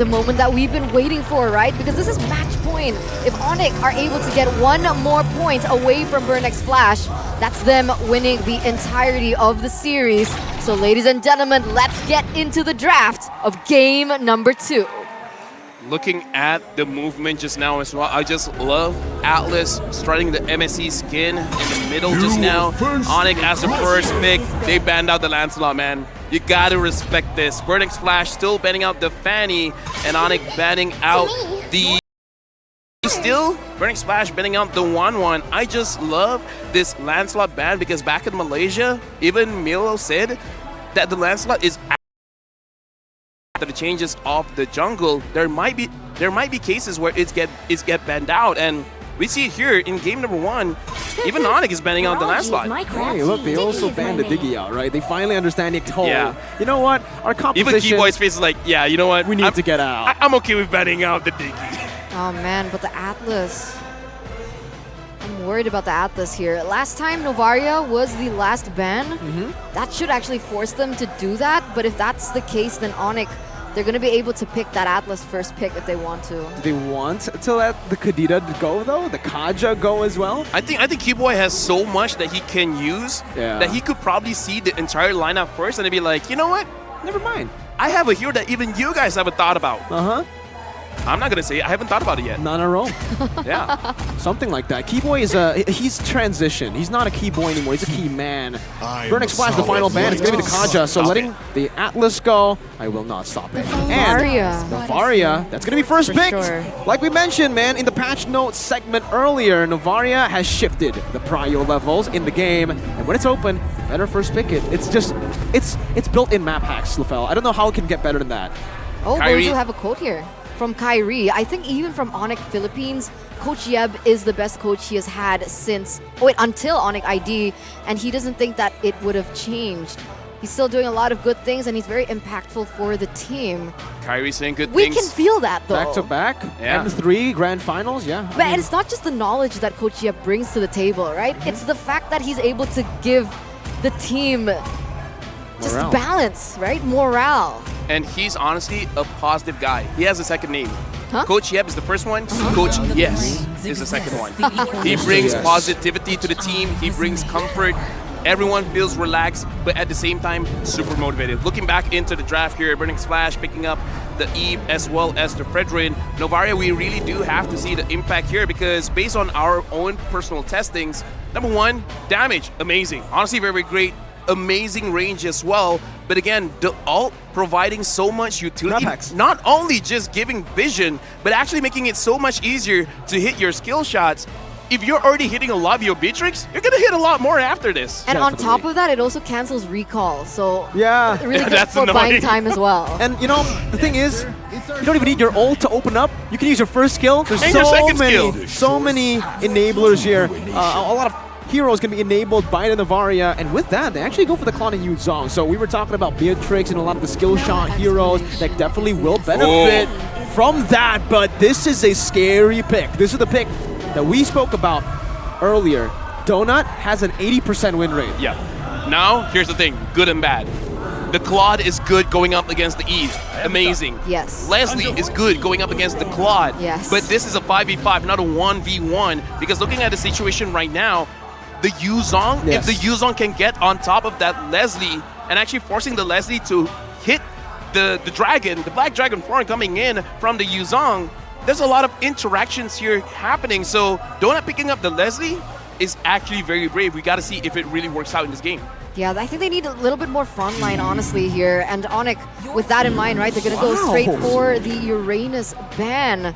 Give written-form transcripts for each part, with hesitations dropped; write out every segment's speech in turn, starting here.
The moment that we've been waiting for, right? Because this is match point. If ONIC are able to get one more point away from Burnix Flash, that's them winning the entirety of the series. So ladies and gentlemen, let's get into the draft of game number 2. Looking at the movement just now as well, I just love Atlas starting the MSC skin in the middle just now. ONIC as the first pick, they banned out the Lancelot, man. You gotta respect this. Burnix Flash still banning out the Fanny, and ONIC banning out the... Still, Fenix Esports banning out the 1-1. I just love this Lancelot ban because back in Malaysia, even Milo said that the Lancelot is after the changes of the jungle. There might be cases where it's get banned out, and we see it here in game number 1. Even ONIC is banning out the Lancelot. Hey, look, they also banned the Diggy out, right? They finally understand it. Yeah. You know what? Our competition... Even Keyboy's face is like, yeah, you know what? We need to get out. I'm okay with banning out the Diggy. Oh man, but the Atlas. I'm worried about the Atlas here. Last time Novaria was the last ban. That should actually force them to do that. But if that's the case, then ONIC, they're going to be able to pick that Atlas first pick if they want to. Do they want to let the Kadita go though? The Kaja go as well? I think Keyboy has so much that he can use that he could probably see the entire lineup first and they'd be like, you know what? Never mind. I have a hero that even you guys haven't thought about. I'm not gonna say it. I haven't thought about it yet. None our own. Yeah. Something like that. Keyboy is he's transitioned. He's not a Keyboy anymore. He's a key man. Burnix Flash, the final ban. It's gonna be the Kaja. So letting the Atlas go, I will not stop it. Novaria. And Novaria, that's gonna be first pick. Sure. Like we mentioned, man, in the patch notes segment earlier, Novaria has shifted the prio levels in the game, and when it's open, better first pick it. It's just, it's built-in map hacks, LaFell. I don't know how it can get better than that. Oh, but we do have a quote here from Kyrie. I think even from ONIC Philippines, Coach Yeb is the best coach he has had since, until ONIC ID, and he doesn't think that it would have changed. He's still doing a lot of good things, and he's very impactful for the team. Kyrie saying good We things. can feel that, though. Back-to-back, and 3 grand finals, yeah. But it's not just the knowledge that Coach Yeb brings to the table, right? It's the fact that he's able to give the team just balance, right? Morale. And he's honestly a positive guy. He has a second name. Huh? Coach Yeb is the first one. Coach Yes is the second one. He brings positivity to the team. He brings comfort. Everyone feels relaxed, but at the same time, super motivated. Looking back into the draft here, Burnix Flash picking up the Eve as well as the Fredrin. Novaria, we really do have to see the impact here because based on our own personal testings, number 1, damage, amazing. Honestly, very, very great. Amazing range as well, but again, the ult providing so much utility, not only just giving vision, but actually making it so much easier to hit your skill shots. If you're already hitting a lot of your Beatrix, you're gonna hit a lot more after this. And on top of that, it also cancels recall, so really good that's for annoying. buying time as well. And you know, the thing is, you don't even need your ult to open up. You can use your first skill. There's and so many enablers here. A lot of heroes can be enabled by the Novaria, and with that, they actually go for the Clon and Yu Zhong. So we were talking about Beatrix and a lot of the skill shot heroes that definitely will benefit from that, but this is a scary pick. This is the pick that we spoke about earlier. Donut has an 80% win rate. Yeah. Now, here's the thing, good and bad. The Claude is good going up against the Eve. Amazing. Yes. Leslie is good going up against the Claude. Yes. But this is a 5v5, not a 1v1, because looking at the situation right now, the Yu Zhong, if the Yu Zhong can get on top of that Leslie and actually forcing the Leslie to hit the dragon, the black dragon form coming in from the Yu Zhong, there's a lot of interactions here happening. So Donut picking up the Leslie is actually very brave. We got to see if it really works out in this game. Yeah, I think they need a little bit more frontline, honestly, here. And ONIC, with that in mind, right, they're going to go straight for the Uranus ban.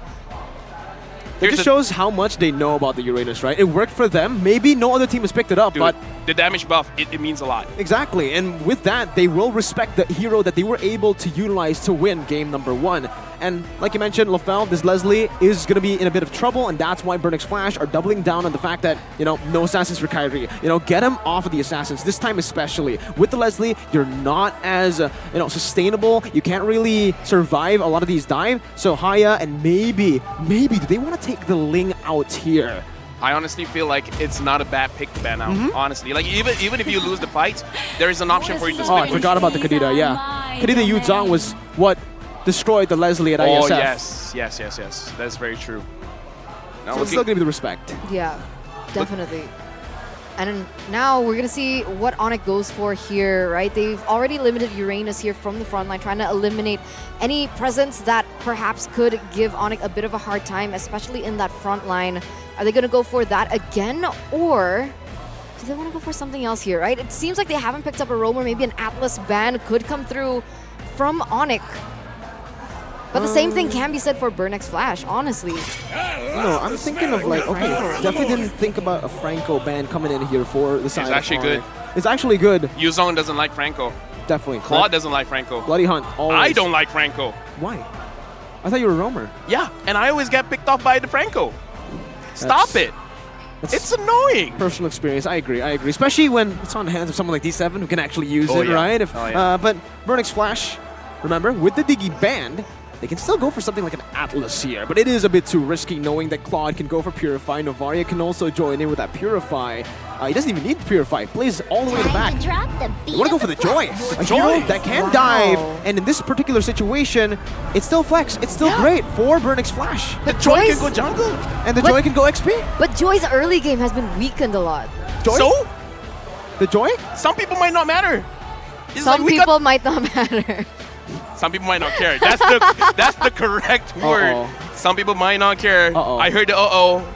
It just shows how much they know about the Uranus, right? It worked for them. Maybe no other team has picked it up, but the damage buff, it means a lot. Exactly, and with that, they will respect the hero that they were able to utilize to win game number 1. And like you mentioned, LaFell, this Leslie is going to be in a bit of trouble, and that's why Burnix Flash are doubling down on the fact that, you know, no assassins for Kyrie. You know, get him off of the assassins, this time especially. With the Leslie, you're not as, you know, sustainable. You can't really survive a lot of these dives. So Haya and maybe, do they want to take the Ling out here? I honestly feel like it's not a bad pick to ban out, honestly. Like, even if you lose the fights, there is an option for you to spin. Oh, I forgot about the Kadita, yeah. Kadita Yu Zhong was what destroyed the Leslie at Oh, ISF. yes. That's very true. Now So it's still going to be the respect. Yeah, definitely. And now we're going to see what ONIC goes for here, right? They've already limited Uranus here from the front line, trying to eliminate any presence that perhaps could give ONIC a bit of a hard time, especially in that front line. Are they going to go for that again, or do they want to go for something else here, right? It seems like they haven't picked up a roamer. Maybe an Atlas ban could come through from ONIC. But the same thing can be said for Burnex Flash, honestly. No, I'm thinking of like, okay, definitely didn't think about a Franco ban coming in here for the side. It's actually good. It's actually good. Yuzong doesn't like Franco. Definitely. Claude doesn't like Franco. Bloody Hunt, always. I don't like Franco. Why? I thought you were a roamer. Yeah, and I always get picked off by the Franco. Stop it. That's It's annoying. personal experience. I agree. Especially when it's on the hands of someone like D7 who can actually use it, yeah. right? Oh, But Burnex Flash, remember, with the Diggy banned, they can still go for something like an Atlas here, but it is a bit too risky knowing that Claude can go for Purify. Novaria can also join in with that Purify. He doesn't even need Purify. He plays all the way to the back. You want to go for the Joy. A hero that can dive, and in this particular situation, it's still flex. It's still great for Burnex Flash. The Joy can go jungle. And the Joy can go XP. But Joy's early game has been weakened a lot. Joy? So, The Joy? some people might not matter. It's Some like we got- people might not matter. Some people might not care. That's the correct word. Some people might not care. I heard the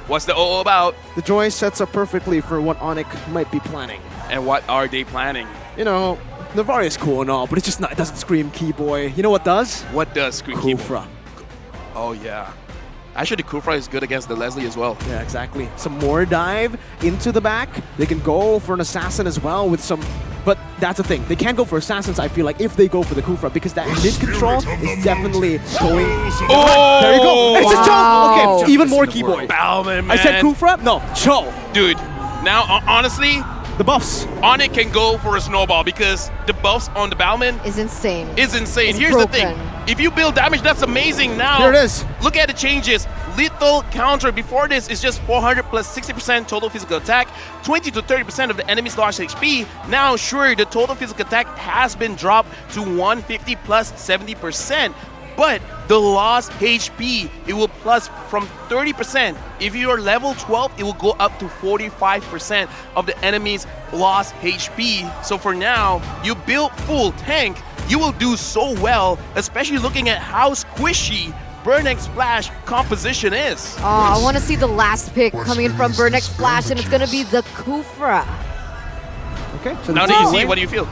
What's the about? The Joy sets up perfectly for what ONIC might be planning. And what are they planning? You know, Navaria's cool and all, but it's just not, it doesn't scream Keyboy. You know what does? What does Screen Keyboard? Kufra. Oh, yeah. Actually, the Kufra is good against the Leslie as well. Yeah, exactly. Some more dive into the back. They can go for an assassin as well with some... But that's the thing. They can't go for assassins, I feel like, if they go for the Kufra, because that mid control is definitely going... Oh! There you go! It's a Cho! Wow. Okay, even more Keyboy. Bauman, man. I said Kufra? No, Cho. Dude, now, honestly, The buffs. ONIC can go for a snowball because the buffs on the Bauman Is insane. is insane. It's Here's the thing. broken. If you build damage, that's amazing. Now, Here it is. Look at the changes. Lethal counter before this is just 400 plus 60% total physical attack, 20 to 30% of the enemy's lost HP. Now, sure, the total physical attack has been dropped to 150 plus 70%, but the lost HP, it will plus from 30%. If you are level 12, it will go up to 45% of the enemy's lost HP. So for now, you build full tank, you will do so well, especially looking at how squishy Burnex Flash composition is. Oh, I want to see the last pick coming in from Burnex Flash, and it's going to be the Kufra. Okay, so Now the that you Keyboy- see it, what do you feel?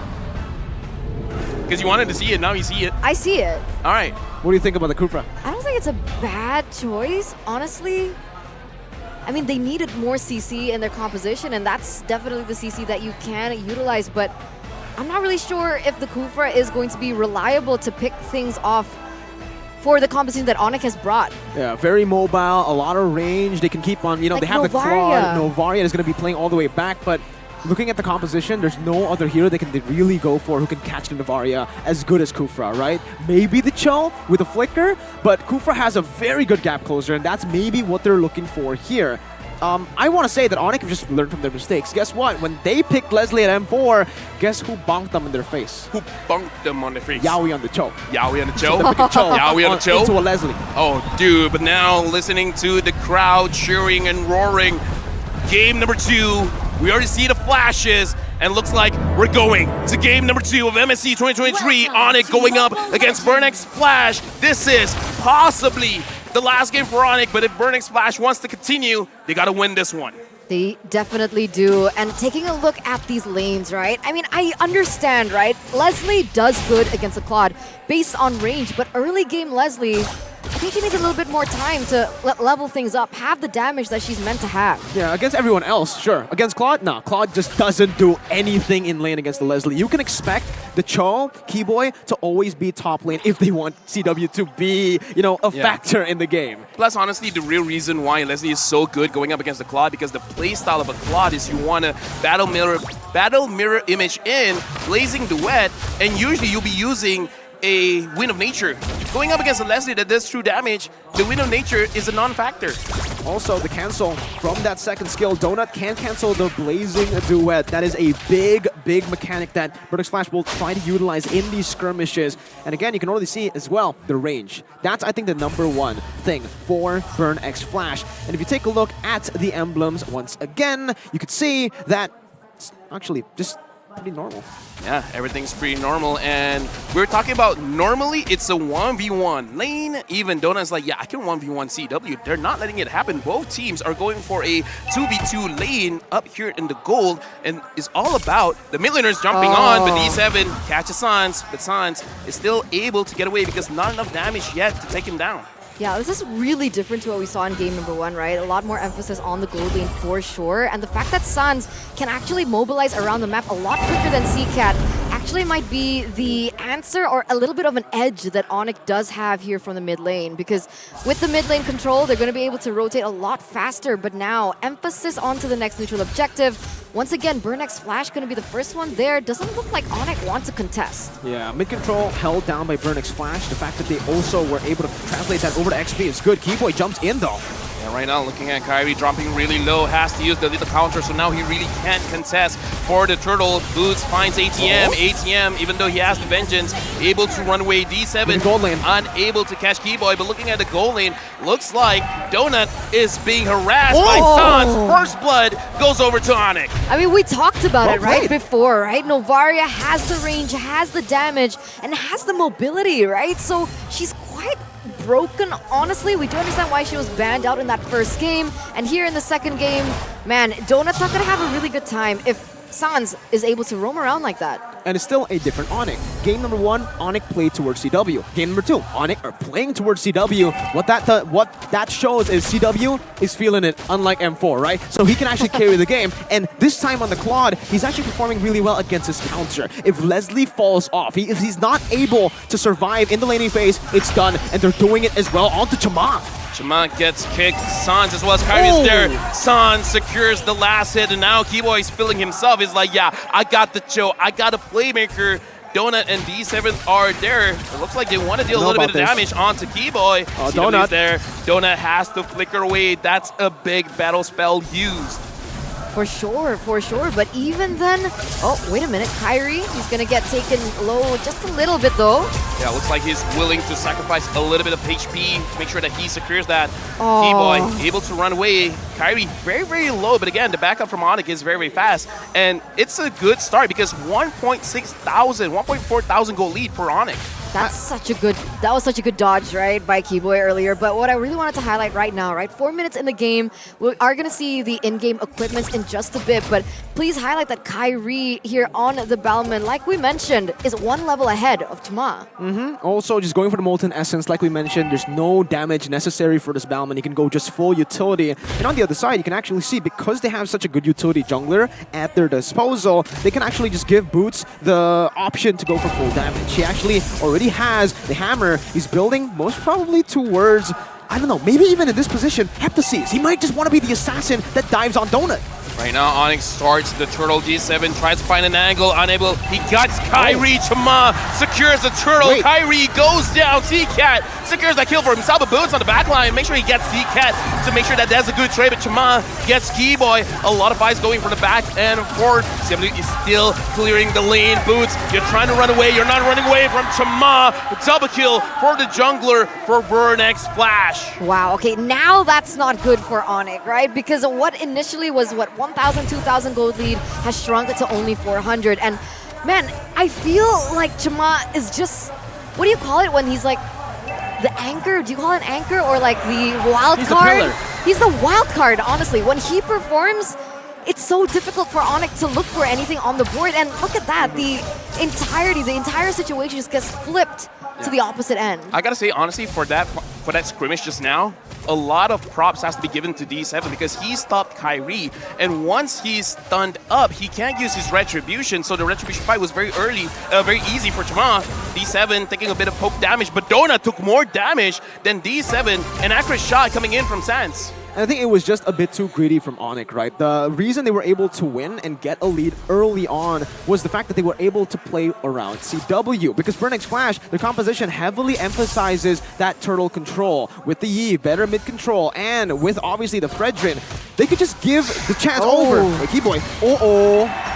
Because you wanted to see it, now you see it. I see it. All right. What do you think about the Kufra? I don't think it's a bad choice, honestly. I mean, they needed more CC in their composition, and that's definitely the CC that you can utilize, but I'm not really sure if the Kufra is going to be reliable to pick things off for the composition that ONIC has brought. Yeah, very mobile, a lot of range. They can keep on, you know, Like they have the Novaria. claw. Novaria is going to be playing all the way back, but looking at the composition, there's no other hero they can really go for who can catch the Novaria as good as Kufra, right? Maybe the Cho with a flicker, but Kufra has a very good gap closer, and that's maybe what they're looking for here. I want to say that ONIC have just learned from their mistakes. Guess what? When they picked Leslie at M4, guess who bonked them in their face? Who bunked them on the face? Yaoi on the Cho. Yaoi on the Cho? Cho Yaoi on the Cho? into a Leslie. Oh, dude, but now listening to the crowd cheering and roaring, game number 2, we already see the flashes, and looks like we're going to game number 2 of MSC 2023. ONIC going up against Burnex Flash. This is possibly the last game for ONIC, but if Burnex Flash wants to continue, they gotta win this one. They definitely do. And taking a look at these lanes, right? I mean, I understand, right? Leslie does good against the Claude based on range, but early game Leslie, I think she needs a little bit more time to level things up, have the damage that she's meant to have. Yeah, against everyone else, sure. Against Claude, no. Claude just doesn't do anything in lane against the Leslie. You can expect the Cho, Keyboy, to always be top lane if they want CW to be, you know, a factor in the game. Plus, honestly, the real reason why Leslie is so good going up against the Claude, because the playstyle of a Claude is you want to battle mirror image in, blazing duet, and usually you'll be using a Wind of Nature. Going up against a Leslie that does true damage, the Wind of Nature is a non-factor. Also, the cancel from that second skill, Donut can cancel the Blazing Duet. That is a big, big mechanic that Burnix Flash will try to utilize in these skirmishes. And again, you can already see as well the range. That's, I think, the #1 thing for Burnix Flash. And if you take a look at the emblems once again, you could see that it's actually just pretty normal. Yeah, everything's pretty normal, and we're talking about normally it's a 1v1 lane. Even Donut's like, yeah, I can 1v1 CW. They're not letting it happen. Both teams are going for a 2v2 lane up here in the gold, and it's all about the mid laners jumping on, but D7 catches Sans, but Sans is still able to get away because not enough damage yet to take him down. Yeah, this is really different to what we saw in game #1, right? A lot more emphasis on the gold lane for sure. And the fact that Sans can actually mobilize around the map a lot quicker than CCAT actually might be the answer or a little bit of an edge that ONIC does have here from the mid lane. Because with the mid lane control, they're going to be able to rotate a lot faster. But now, emphasis onto the next neutral objective. Once again, Burnix Flash going to be the first one there. Doesn't look like ONIC want to contest. Yeah, mid control held down by Burnix Flash. The fact that they also were able to translate that over to XP is good. Keyboy jumps in though. Yeah, right now looking at Kyrie dropping really low, has to use the little counter, so now he really can't contest for the turtle. Boots finds ATM. ATM, even though he has the vengeance, able to run away. D7 gold lane, unable to catch Keyboy, but looking at the gold lane, looks like Donut is being harassed by Sans. First blood goes over to ONIC. I mean, we talked about it right before, right? Novaria has the range, has the damage, and has the mobility, right? So she's quite broken, honestly. We do understand why she was banned out in that first game. And here in the second game, man, Donut's not going to have a really good time if Sans is able to roam around like that. And it's still a different ONIC. Game #1, ONIC played towards CW. Game #2, ONIC are playing towards CW. What that shows is CW is feeling it, unlike M4, right? So he can actually carry the game. And this time on the Claude, he's actually performing really well against his counter. If Leslie falls off, if he's not able to survive in the laning phase, it's done. And they're doing it as well onto Chama. Chama gets kicked. Sans as well as Kyrie is there. Sans secures the last hit, and now Keyboy is feeling himself. He's like, yeah, I got the chill. I got a playmaker. Donut and D7 are there. It looks like they want to deal a little bit of damage onto Keyboy. Donut there. Donut has to flicker away. That's a big battle spell used. For sure, for sure. But even then, oh, wait a minute. Kyrie, he's going to get taken low just a little bit, though. Yeah, looks like he's willing to sacrifice a little bit of HP to make sure that he secures that. Keyboy able to run away. Kyrie very, very low. But again, the backup from ONIC is very, very fast. And it's a good start because 1.4 thousand goal lead for ONIC. That was such a good dodge, right, by Keyboy earlier. But what I really wanted to highlight right now, right, 4 minutes in the game, we are going to see the in-game equipments in just a bit. But please highlight that Kyrie here on the Balman, like we mentioned, is one level ahead of Chama. Also, just going for the Molten Essence, like we mentioned, there's no damage necessary for this Balman. You can go just full utility. And on the other side, you can actually see, because they have such a good utility jungler at their disposal, they can actually just give Boots the option to go for full damage. He actually already has the hammer. He's building most probably towards, I don't know, maybe even in this position, Heptaseas. He might just want to be the assassin that dives on Donut. Right now, ONIC starts the turtle. G7 tries to find an angle, unable. He guts Kyrie. Chama secures the turtle. Kyrie goes down. CCAT secures that kill for himself. But Boots on the back line. Make sure he gets CCAT to make sure that that's a good trade. But Chama gets Keyboy. A lot of fights going for the back and forth. CW is still clearing the lane. Boots, you're trying to run away. You're not running away from Chama. Double kill for the jungler for Burnix Flash. Wow, okay, now that's not good for ONIC, right? Because what initially was, 1,000, 2,000 gold lead has shrunk to only 400. And man, I feel like Chama is just, what do you call it when he's like the anchor? Do you call it an anchor or like the wild card? He's the wild card, honestly. When he performs, it's so difficult for ONIC to look for anything on the board. And look at that, the entire situation just gets flipped to the opposite end. I gotta say, honestly, for that scrimmage just now, a lot of props has to be given to D7 because he stopped Kyrie, and once he's stunned up, he can't use his retribution. So the retribution fight was very easy for Chama. D7 taking a bit of poke damage, but Donut took more damage than D7. An accurate shot coming in from Sans. And I think it was just a bit too greedy from ONIC, right? The reason they were able to win and get a lead early on was the fact that they were able to play around CW. Because Burnix Flash, their composition heavily emphasizes that turtle control. With the Yi, better mid control, and with obviously the Fredrin, they could just give the chance over. Wait, Keyboy.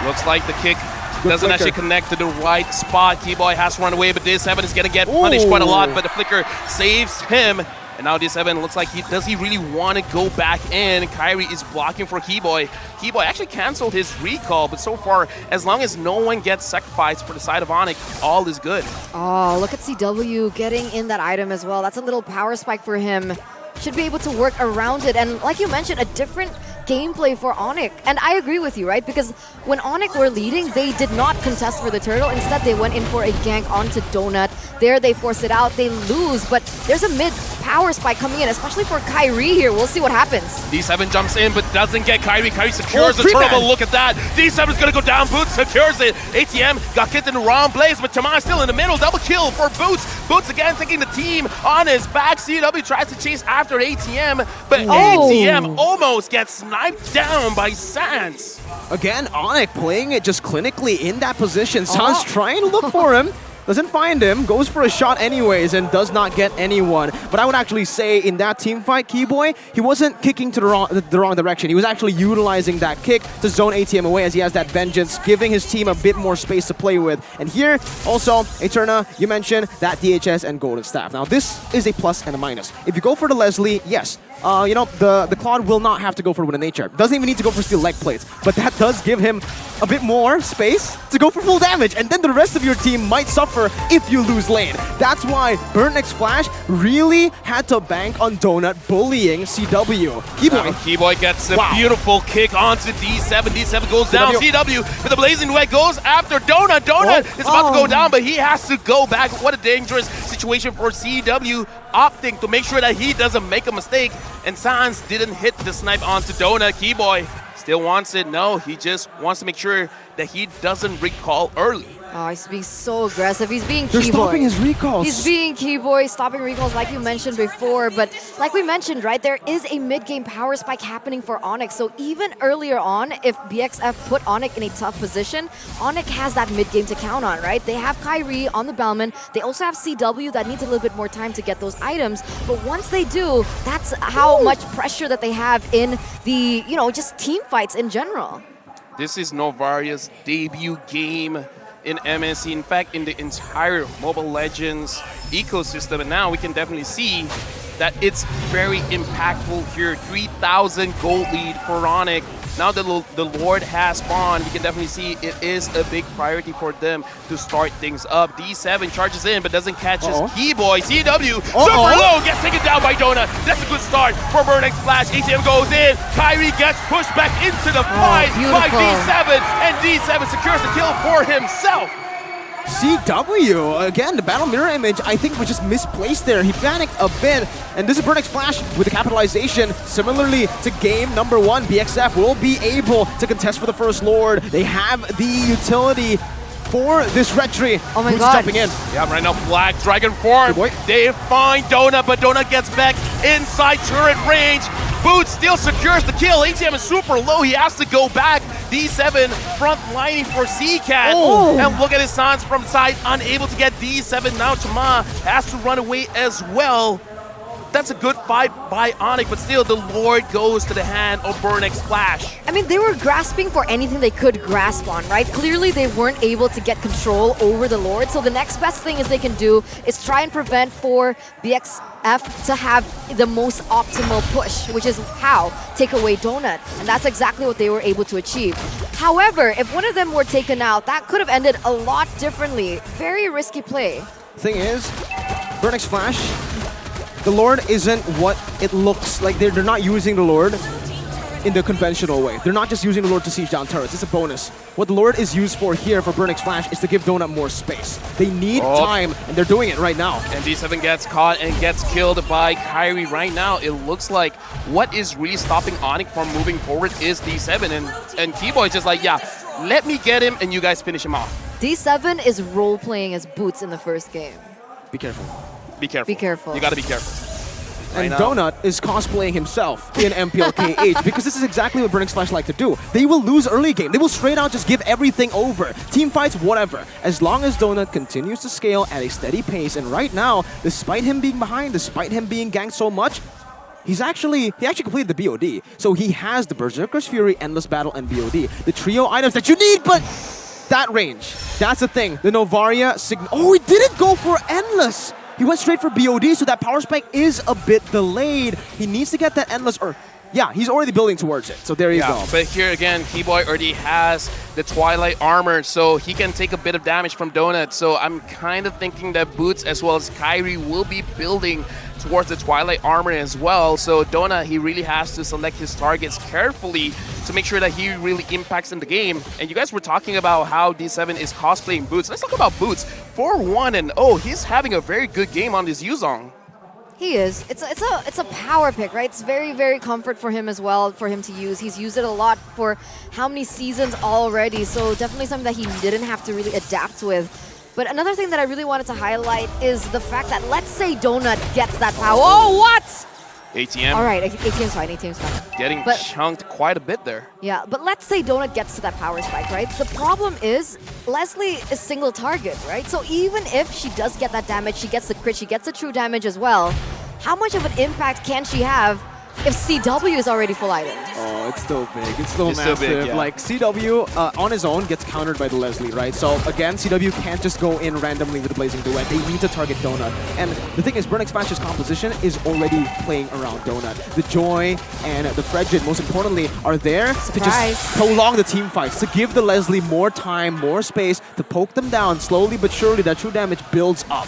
Looks like the kick doesn't actually connect to the right spot. Keyboy has to run away, but D7 is going to get punished quite a lot, but the flicker saves him. And now D7 looks like does he really want to go back in? Kyrie is blocking for Keyboy. Keyboy actually canceled his recall, but so far, as long as no one gets sacrificed for the side of ONIC, all is good. Oh, look at CW getting in that item as well. That's a little power spike for him. Should be able to work around it. And like you mentioned, a different gameplay for ONIC. And I agree with you, right? Because when ONIC were leading, they did not contest for the turtle. Instead, they went in for a gank onto Donut. There, they force it out. They lose, but there's a mid power spike coming in, especially for Kyrie here. We'll see what happens. D7 jumps in, but doesn't get Kyrie. Kyrie secures the turtle. Look at that. D7 is going to go down. Boots secures it. ATM got kicked in the wrong place, but Taman still in the middle. Double kill for Boots. Boots again taking the team on his back. CW tries to chase after ATM, but ATM almost gets sniped down by Sans. Again, ONIC playing it just clinically in that position. Sans trying to look for him. Doesn't find him, goes for a shot anyways, and does not get anyone. But I would actually say in that team fight, Keyboy, he wasn't kicking to the wrong direction. He was actually utilizing that kick to zone ATM away as he has that vengeance, giving his team a bit more space to play with. And here, also, Eterna, you mentioned that DHS and Golden Staff. Now, this is a plus and a minus. If you go for the Leslie, yes, you know, the Claude will not have to go for Winning Nature. Doesn't even need to go for Steel Leg Plates. But that does give him a bit more space to go for full damage. And then the rest of your team might suffer if you lose lane. That's why Burnix Flash really had to bank on Donut bullying CW. Keyboy. Keyboy gets a beautiful kick onto D7. D7 goes down. CW with the blazing duet goes after Donut. Donut is about to go down, but he has to go back. What a dangerous situation for CW, opting to make sure that he doesn't make a mistake. And Sans didn't hit the snipe onto Donut. Keyboy still wants it. No, he just wants to make sure that he doesn't recall early. Oh, he's being so aggressive. He's being Keyboy. They're stopping his recalls. He's being Keyboy, stopping recalls like you mentioned before. But like we mentioned, right, there is a mid-game power spike happening for ONIC. So even earlier on, if BXF put ONIC in a tough position, ONIC has that mid-game to count on, right? They have Kyrie on the Bellman. They also have CW that needs a little bit more time to get those items. But once they do, that's how much pressure that they have in the, you know, just team fights in general. This is Novaria's debut game in MSC, in fact, in the entire Mobile Legends ecosystem. And now we can definitely see that it's very impactful here. 3,000 gold lead for ONIC. Now that the Lord has spawned, we can definitely see it is a big priority for them to start things up. D7 charges in, but doesn't catch his Keyboy. CW, super low, gets taken down by Donut. That's a good start for Burnix Flash. ATM goes in. Kyrie gets pushed back into the fight by D7, and D7 secures the kill for himself. CW, again, the battle mirror image, I think, was just misplaced there. He panicked a bit, and this is Burnix Flash with the capitalization. Similarly to game number 1, BXF will be able to contest for the first Lord. They have the utility for this retry. Oh my Who's god. jumping in? Yeah, right now, Black Dragon form. They find Donut, but Donut gets back inside turret range. Boots still secures the kill. ATM is super low. He has to go back. D7 front lining for CCAT. And look at his Sans from side, unable to get D7. Now Tama has to run away as well. That's a good fight by ONIC, but still the Lord goes to the hand of Burnix Flash. I mean, they were grasping for anything they could grasp on, right? Clearly, they weren't able to get control over the Lord, so the next best thing is they can do is try and prevent for BXF to have the most optimal push, which is how? Take away Donut, and that's exactly what they were able to achieve. However, if one of them were taken out, that could have ended a lot differently. Very risky play. Thing is, Burnix Flash, the Lord isn't what it looks like. They're not using the Lord in the conventional way. They're not just using the Lord to siege down turrets. It's a bonus. What the Lord is used for here for Burnix Flash is to give Donut more space. They need time, and they're doing it right now. And D7 gets caught and gets killed by Kyrie right now. It looks like what is really stopping ONIC from moving forward is D7. And Keyboy is just like, yeah, let me get him, and you guys finish him off. D7 is role-playing as Boots in the first game. Be careful. Be careful. Be careful. You gotta be careful. And Donut is cosplaying himself in MPLKH because this is exactly what Burnix Flash like to do. They will lose early game. They will straight out just give everything over. Team fights, whatever. As long as Donut continues to scale at a steady pace, and right now, despite him being behind, despite him being ganked so much, he actually completed the BOD. So he has the Berserker's Fury, Endless Battle, and BOD. The trio items that you need, but that range. That's the thing. The Novaria oh, he didn't go for Endless. He went straight for BOD, so that power spike is a bit delayed. He needs to get that Endless, or yeah, he's already building towards it. So there you go. But here again, Keyboy already has the Twilight armor, so he can take a bit of damage from Donut. So I'm kind of thinking that Boots as well as Kyrie will be building towards the Twilight armor as well. So Donut, he really has to select his targets carefully to make sure that he really impacts in the game. And you guys were talking about how D7 is cosplaying Boots. Let's talk about Boots. 4-1-0, he's having a very good game on this Yuzong. He is. It's a power pick, right? It's very, very comfort for him as well, for him to use. He's used it a lot for how many seasons already, so definitely something that he didn't have to really adapt with. But another thing that I really wanted to highlight is the fact that, let's say Donut gets that power. Oh, what? ATM. All right, ATM's fine, ATM's fine. Getting chunked quite a bit there. Yeah, but let's say Donut gets to that power spike, right? The problem is Leslie is single target, right? So even if she does get that damage, she gets the crit, she gets the true damage as well, how much of an impact can she have if CW is already full item? Oh, it's still big. It's still It's massive. still big, yeah. Like, CW on his own gets countered by the Leslie, right? So, again, CW can't just go in randomly with the Blazing Duet. They need to target Donut. And the thing is, Burnix Flash's composition is already playing around Donut. The Joy and the Fredjit, most importantly, are there to just prolong the team fights, to give the Leslie more time, more space, to poke them down. Slowly but surely, that true damage builds up.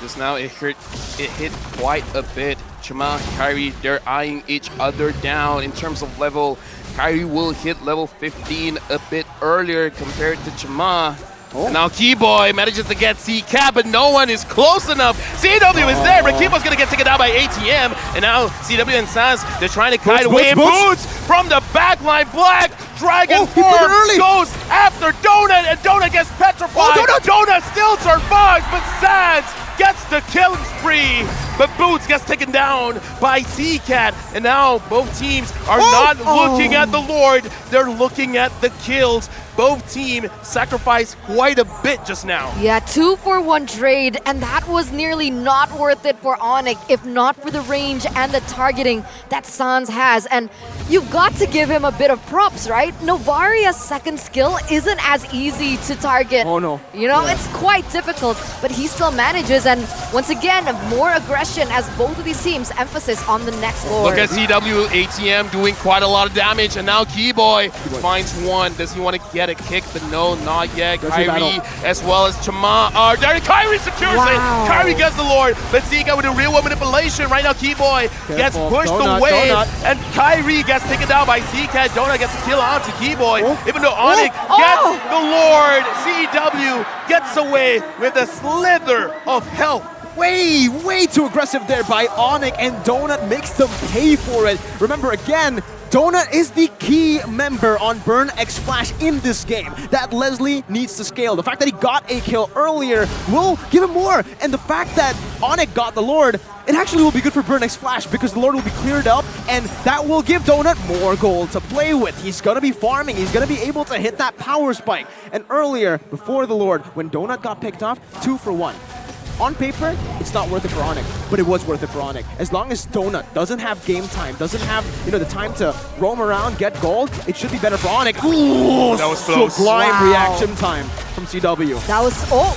Just now, it hit quite a bit. Chama, Kyrie, they're eyeing each other down in terms of level. Kyrie will hit level 15 a bit earlier compared to Chama. Oh. And now Keyboy manages to get CCAP, but no one is close enough. CW is there, but Keyboy's going to get taken down by ATM. And now CW and Sans, they're trying to kite away. Boots from the backline. Black Dragon Form goes after Donut, and Donut gets petrified. Donut still survives, but Sans gets the killing spree, but Boots gets taken down by CCAT, and now both teams are not looking at the Lord, they're looking at the kills. Both teams sacrificed quite a bit just now. Yeah, 2-for-1 trade, and that was nearly not worth it for ONIC if not for the range and the targeting that Sans has. And you've got to give him a bit of props, right? Novaria's second skill isn't as easy to target. Oh no. You know, it's quite difficult, but he still manages. And once again, more aggression as both of these teams emphasis on the next Lord. Look at CW, ATM doing quite a lot of damage, and now Keyboy finds one. Does he want to get a kick? But no, not yet. Kyrie as well as Chama are there. Kyrie secures it. Kyrie gets the Lord, but Zika with a real world manipulation. Right now, Keyboy gets pushed away, and Kyrie gets taken down by Zika. Donut gets a kill onto Keyboy, even though ONIC gets the Lord. CW gets away with a slither of health. Way too aggressive there by ONIC, and Donut makes them pay for it. Remember, again, Donut is the key member on Burnix Flash in this game that Leslie needs to scale. The fact that he got a kill earlier will give him more, and the fact that ONIC got the Lord, it actually will be good for Burnix Flash because the Lord will be cleared up, and that will give Donut more gold to play with. He's going to be farming. He's going to be able to hit that power spike. And earlier, before the Lord, when Donut got picked off, 2-for-1. On paper, it's not worth it for ONIC, but it was worth it for ONIC. As long as Donut doesn't have game time, doesn't have the time to roam around, get gold, it should be better for ONIC. Ooh, that was close. Sublime reaction time from CW. That was,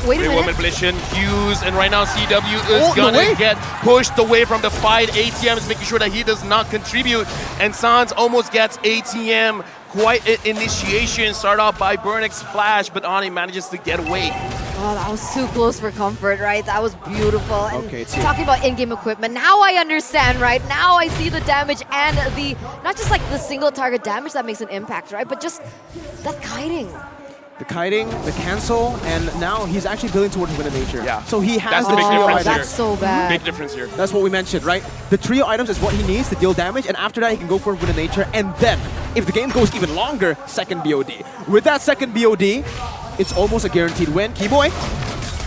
wait a minute. Manipulation, Hughes, and right now CW is gonna get pushed away from the fight. ATM is making sure that he does not contribute, and Sans almost gets ATM. Quite an initiation, start off by Burnix Flash, but ONIC manages to get away. Oh, that was too close for comfort, right? That was beautiful. And talking about in-game equipment, now I understand, right? Now I see the damage and the, not just like the single target damage that makes an impact, right? But just that kiting. The kiting, the cancel, and now he's actually building towards Wind of Nature. Yeah. So he has the big difference here. That's so bad. Big difference here. That's what we mentioned, right? The trio items is what he needs to deal damage, and after that he can go for Wind of Nature, and then, if the game goes even longer, second BOD. With that second BOD, it's almost a guaranteed win. Keyboy?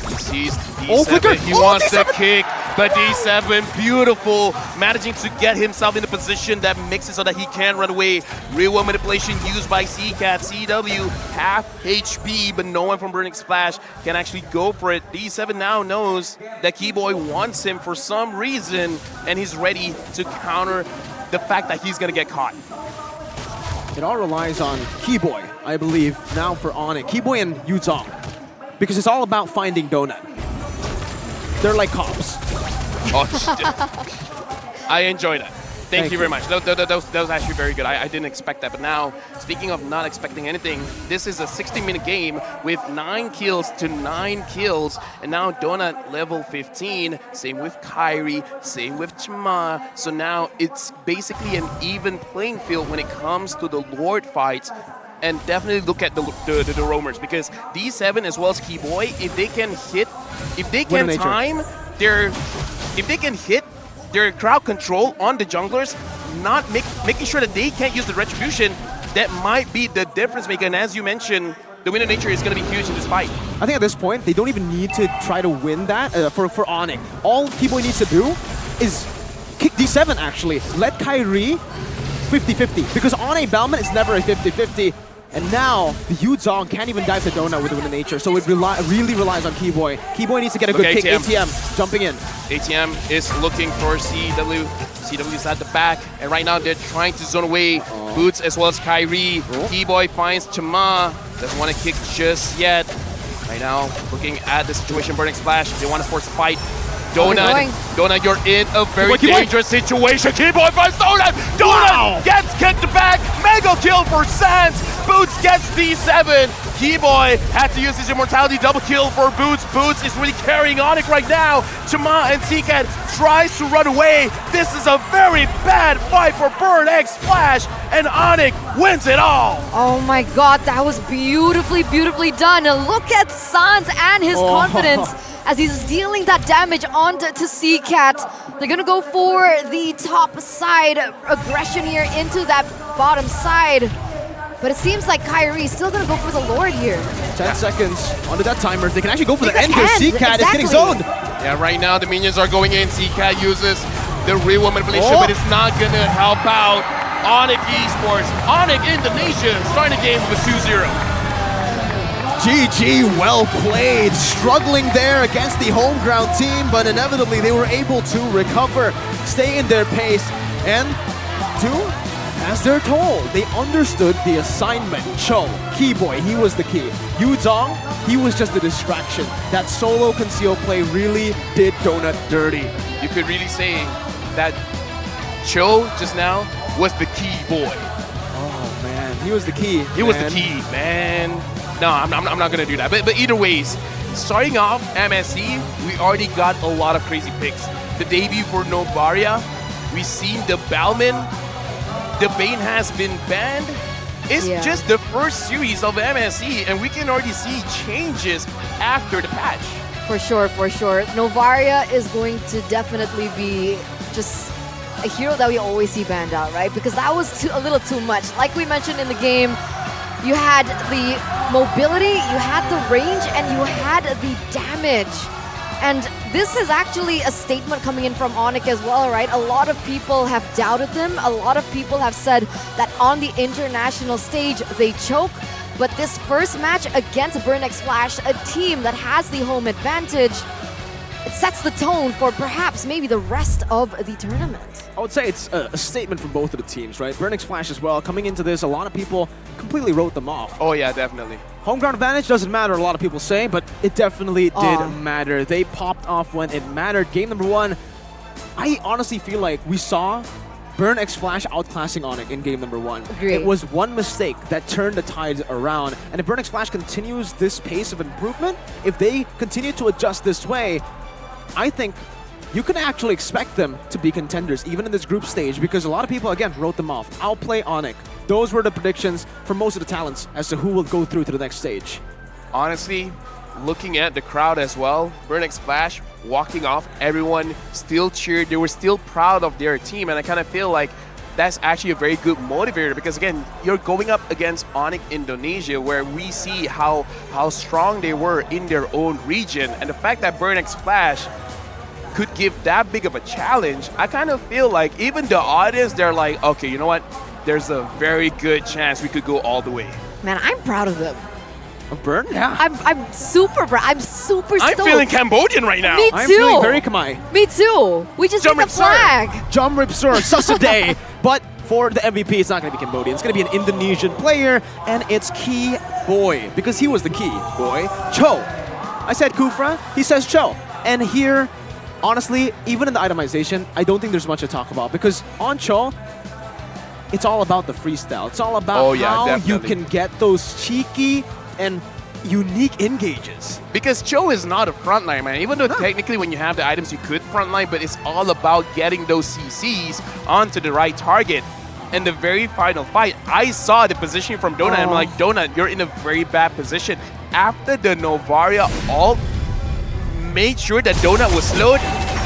He sees D7, he wants the kick. But D7, beautiful, managing to get himself in a position that makes it so that he can run away. Real world manipulation used by CCAT. CW, half HP, but no one from Burning Splash can actually go for it. D7 now knows that Keyboy wants him for some reason, and he's ready to counter the fact that he's going to get caught. It all relies on Keyboy, I believe, now for ONIC. Keyboy and Yuzong, because it's all about finding Donut. They're like cops. Oh, I enjoyed that. Thank you very much. That was actually very good. I didn't expect that. But now, speaking of not expecting anything, this is a 60-minute game with 9 kills to 9 kills. And now Donut level 15. Same with Kyrie. Same with Chima. So now it's basically an even playing field when it comes to the Lord fights. And definitely look at the roamers, because D7 as well as Keyboy, if they can hit, if they can time their, if they can hit their crowd control on the junglers, not making sure that they can't use the retribution, that might be the difference maker. And as you mentioned, the winner nature is going to be huge in this fight. I think at this point, they don't even need to try to win that for ONIC. All Keyboy needs to do is kick D7, actually. Let Kyrie 50-50, because on a Bellman, it's never a 50-50. And now, the Yuzong can't even dive to Donut with the winner nature, so it really relies on Keyboy. Keyboy needs to get a good kick. ATM jumping in. ATM is looking for CW. CW's at the back, and right now they're trying to zone away Boots as well as Kyrie. Keyboy finds Chima. Doesn't want to kick just yet. Right now, looking at the situation, Burning Splash. They want to force a fight. Donut, you're in a very dangerous situation. Keyboy finds Donut! Donut gets kicked back! Mega kill for Sans! Boots gets D7! Keyboy had to use his immortality, double kill for Boots. Boots is really carrying ONIC right now. Chima and CCAT tries to run away. This is a very bad fight for Burning Splash, and ONIC wins it all! Oh my god, that was beautifully, beautifully done. And look at Sans and his confidence as he's dealing that damage onto CCAT. They're gonna go for the top side aggression here into that bottom side. But it seems like Kyrie's still gonna go for the Lord here. 10 seconds under that timer. They can actually go for the end here. CCAT is getting zoned. Yeah, right now the minions are going in. CCAT uses the real woman manipulation, but it's not gonna help out ONIC Esports. ONIC Indonesia starting the game with 2-0. GG, well played. Struggling there against the home ground team, but inevitably they were able to recover, stay in their pace, and do as they're told. They understood the assignment. Cho, Keyboy, he was the key. Yuzong, he was just a distraction. That solo conceal play really did Donut dirty. You could really say that Cho just now was the key boy. Oh man, he was the key. He was the key, man. No, I'm not gonna do that. But either ways, starting off MSC, we already got a lot of crazy picks. The debut for Novaria, we've seen the Balman, the Bane has been banned. It's just the first series of MSC, and we can already see changes after the patch. For sure, for sure. Novaria is going to definitely be just a hero that we always see banned out, right? Because that was a little too much. Like we mentioned in the game, you had the mobility, you had the range, and you had the damage. And this is actually a statement coming in from ONIC as well, right? A lot of people have doubted them. A lot of people have said that on the international stage, they choke. But this first match against Burning Splash, a team that has the home advantage, it sets the tone for perhaps maybe the rest of the tournament. I would say it's a statement from both of the teams, right? Burning Splash as well. Coming into this, a lot of people completely wrote them off. Oh yeah, definitely. Home ground advantage doesn't matter, a lot of people say, but it definitely did matter. They popped off when it mattered. Game number 1, I honestly feel like we saw Burning Splash outclassing ONIC in game number 1. Agreed. It was one mistake that turned the tides around. And if Burning Splash continues this pace of improvement, if they continue to adjust this way, I think you can actually expect them to be contenders, even in this group stage, because a lot of people, again, wrote them off. Outplay ONIC. Those were the predictions for most of the talents as to who will go through to the next stage. Honestly, looking at the crowd as well, Burning Splash walking off, everyone still cheered. They were still proud of their team, and I kind of feel like that's actually a very good motivator, because again, you're going up against ONIC Indonesia, where we see how strong they were in their own region, and the fact that Burning Splash could give that big of a challenge, I kind of feel like even the audience, they're like, okay, you know what? There's a very good chance we could go all the way. Man, I'm proud of them. Of Burn? Yeah. I'm super proud. I'm super stoked. I'm feeling Cambodian right now. Me I'm too. feeling very Kamai. Me too. We just Jump need the Rip, sir. flag. Jom Rip Sur, Susaday. But for the MVP, it's not going to be Cambodian. It's going to be an Indonesian player, and it's Key Boy, because he was the key boy. Cho. I said Kufra, he says Cho. And here, honestly, even in the itemization, I don't think there's much to talk about, because on Cho, it's all about the freestyle. It's all about how you can get those cheeky and unique engages. Because Cho is not a frontline, man. Even though technically when you have the items, you could frontline, but it's all about getting those CCs onto the right target. And the very final fight, I saw the positioning from Donut, and I'm like, Donut, you're in a very bad position. After the Novaria ult made sure that Donut was slowed,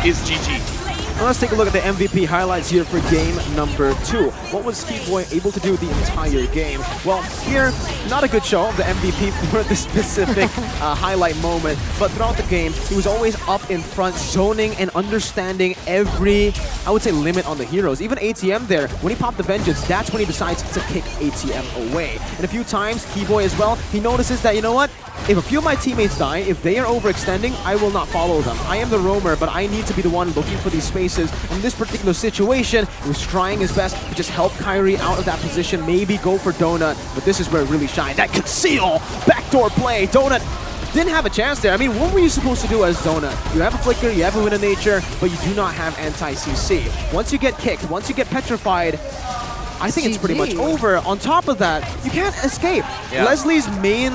is GG. Now let's take a look at the MVP highlights here for game number 2. What was Skiboy able to do the entire game? Well, here, not a good show of the MVP for this specific highlight moment, but throughout the game, he was always up in front, zoning and understanding every, I would say, limit on the heroes. Even ATM there, when he popped the Vengeance, that's when he decides to kick ATM away. And a few times, Skiboy as well, he notices that, you know what? If a few of my teammates die, if they are overextending, I will not follow them. I am the roamer, but I need to be the one looking for these spaces. In this particular situation, he was trying his best to just help Kyrie out of that position, maybe go for Donut, but this is where it really shined. That conceal backdoor play. Donut didn't have a chance there. I mean, what were you supposed to do as Donut? You have a Flicker, you have a Wind of Nature, but you do not have anti-CC. Once you get kicked, once you get petrified, I think it's pretty much over. On top of that, you can't escape. Yeah. Leslie's main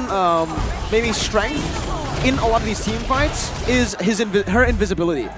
maybe strength in a lot of these team fights is her invisibility.